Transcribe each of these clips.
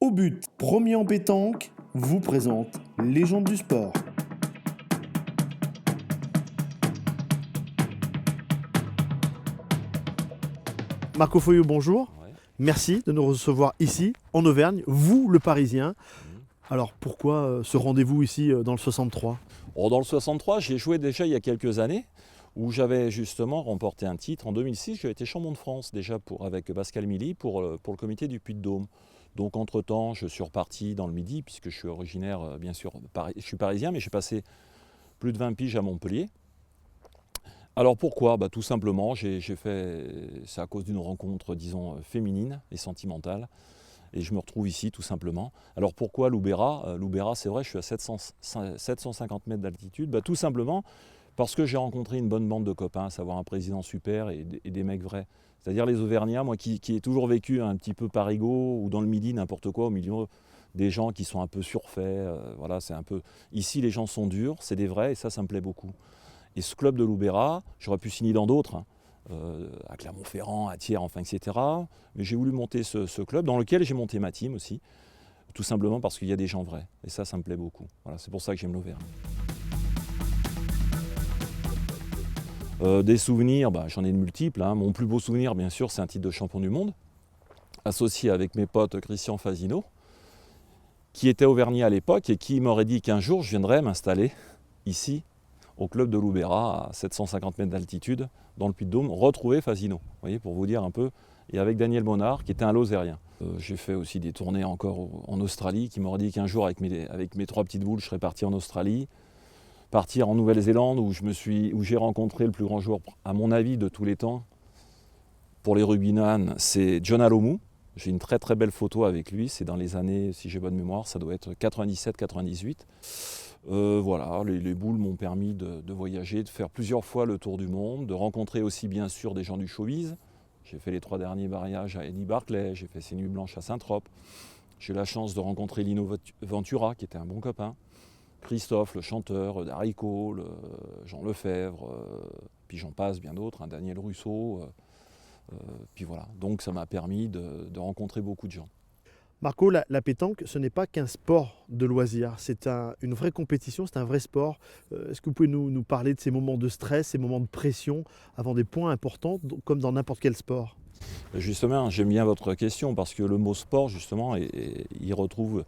Au but, premier en pétanque, vous présente Légende du sport. Marco Foyot, bonjour. Ouais. Merci de nous recevoir ici, en Auvergne, vous le Parisien. Alors pourquoi ce rendez-vous ici dans le 63 ? Dans le 63, j'ai joué déjà il y a quelques années, où j'avais justement remporté un titre. En 2006, j'avais été champion de France déjà avec Pascal Milly pour le comité du Puy-de-Dôme. Donc entre-temps, je suis reparti dans le Midi, puisque je suis originaire, bien sûr, je suis parisien, mais j'ai passé plus de 20 piges à Montpellier. Alors pourquoi ? Tout simplement, c'est à cause d'une rencontre, disons, féminine et sentimentale. Et je me retrouve ici tout simplement. Alors pourquoi Loubera ? Loubera, c'est vrai, je suis à 750 mètres d'altitude. Tout simplement parce que j'ai rencontré une bonne bande de copains, à savoir un président super et des mecs vrais. C'est-à-dire les Auvergnats, moi qui ai toujours vécu un petit peu parigot ou dans le Midi, n'importe quoi, au milieu des gens qui sont un peu surfaits. Voilà, c'est un peu... Ici, les gens sont durs, c'est des vrais et ça me plaît beaucoup. Et ce club de Loubera, j'aurais pu signer dans d'autres, à Clermont-Ferrand, à Thiers, enfin, etc. Mais j'ai voulu monter ce club, dans lequel j'ai monté ma team aussi, tout simplement parce qu'il y a des gens vrais. Et ça me plaît beaucoup. Voilà, c'est pour ça que j'aime l'Auvergne. Des souvenirs, j'en ai de multiples. Mon plus beau souvenir, bien sûr, c'est un titre de champion du monde, associé avec mes potes Christian Fasino, qui était auvergnat à l'époque et qui m'aurait dit qu'un jour, je viendrais m'installer ici, au club de Loubera, à 750 mètres d'altitude, dans le Puy-de-Dôme, retrouver Fasino, vous voyez, pour vous dire un peu, et avec Daniel Monard, qui était un Lozérien. J'ai fait aussi des tournées encore en Australie, qui m'aurait dit qu'un jour, avec mes trois petites boules, je serais parti en Australie, partir en Nouvelle-Zélande, où j'ai rencontré le plus grand joueur, à mon avis, de tous les temps, pour les rugbyman, c'est John Alomou. J'ai une très très belle photo avec lui, c'est dans les années, si j'ai bonne mémoire, ça doit être 97-98. Voilà, les boules m'ont permis de voyager, de faire plusieurs fois le tour du monde, de rencontrer aussi bien sûr des gens du showbiz. J'ai fait les 3 derniers mariages à Eddie Barclay, j'ai fait ces nuits blanches à Saint-Trope. J'ai eu la chance de rencontrer Lino Ventura, qui était un bon copain, Christophe, le chanteur, Darrico, Jean Lefebvre, puis j'en passe bien d'autres, Daniel Russo. Puis voilà, donc ça m'a permis de rencontrer beaucoup de gens. Marco, la pétanque, ce n'est pas qu'un sport de loisir, c'est une vraie compétition, c'est un vrai sport. Est-ce que vous pouvez nous parler de ces moments de stress, ces moments de pression, avant des points importants, comme dans n'importe quel sport ? Justement, j'aime bien votre question, parce que le mot sport, justement, il retrouve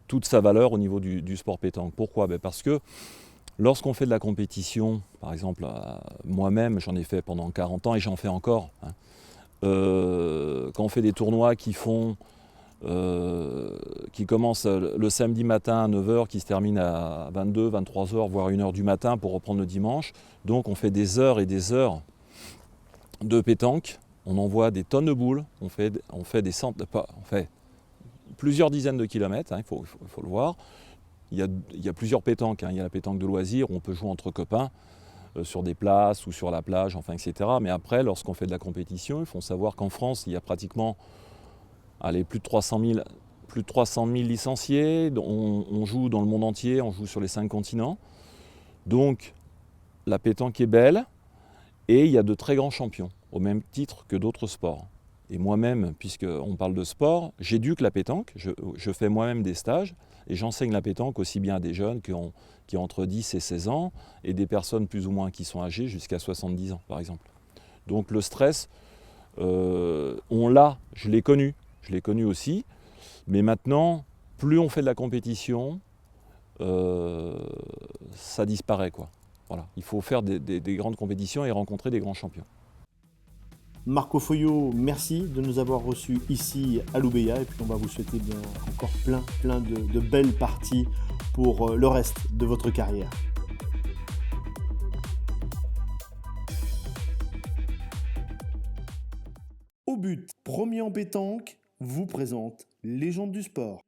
toute sa valeur au niveau du sport pétanque. Pourquoi ? Parce que lorsqu'on fait de la compétition, par exemple, moi-même, j'en ai fait pendant 40 ans et j'en fais encore. Quand on fait des tournois qui commencent le samedi matin à 9h, qui se terminent à 22, 23h, voire 1h du matin pour reprendre le dimanche. Donc on fait des heures et des heures de pétanque, on envoie des tonnes de boules, on fait plusieurs dizaines de kilomètres, il faut le voir. Il y a plusieurs pétanques, il y a la pétanque de loisirs où on peut jouer entre copains, sur des places ou sur la plage, enfin, etc. Mais après, lorsqu'on fait de la compétition, il faut savoir qu'en France, il y a pratiquement plus de 300 000 licenciés. On joue dans le monde entier, on joue sur les 5 continents. Donc, la pétanque est belle et il y a de très grands champions, au même titre que d'autres sports. Et moi-même, puisqu'on parle de sport, j'éduque la pétanque, je fais moi-même des stages et j'enseigne la pétanque aussi bien à des jeunes qui ont entre 10 et 16 ans et des personnes plus ou moins qui sont âgées jusqu'à 70 ans, par exemple. Donc le stress, on l'a, je l'ai connu aussi, mais maintenant, plus on fait de la compétition, ça disparaît, quoi. Voilà. Il faut faire des grandes compétitions et rencontrer des grands champions. Marco Foyot, merci de nous avoir reçus ici à Loubera et puis on va vous souhaiter bien encore plein de belles parties pour le reste de votre carrière. Au but, premier en pétanque, vous présente Légende du sport.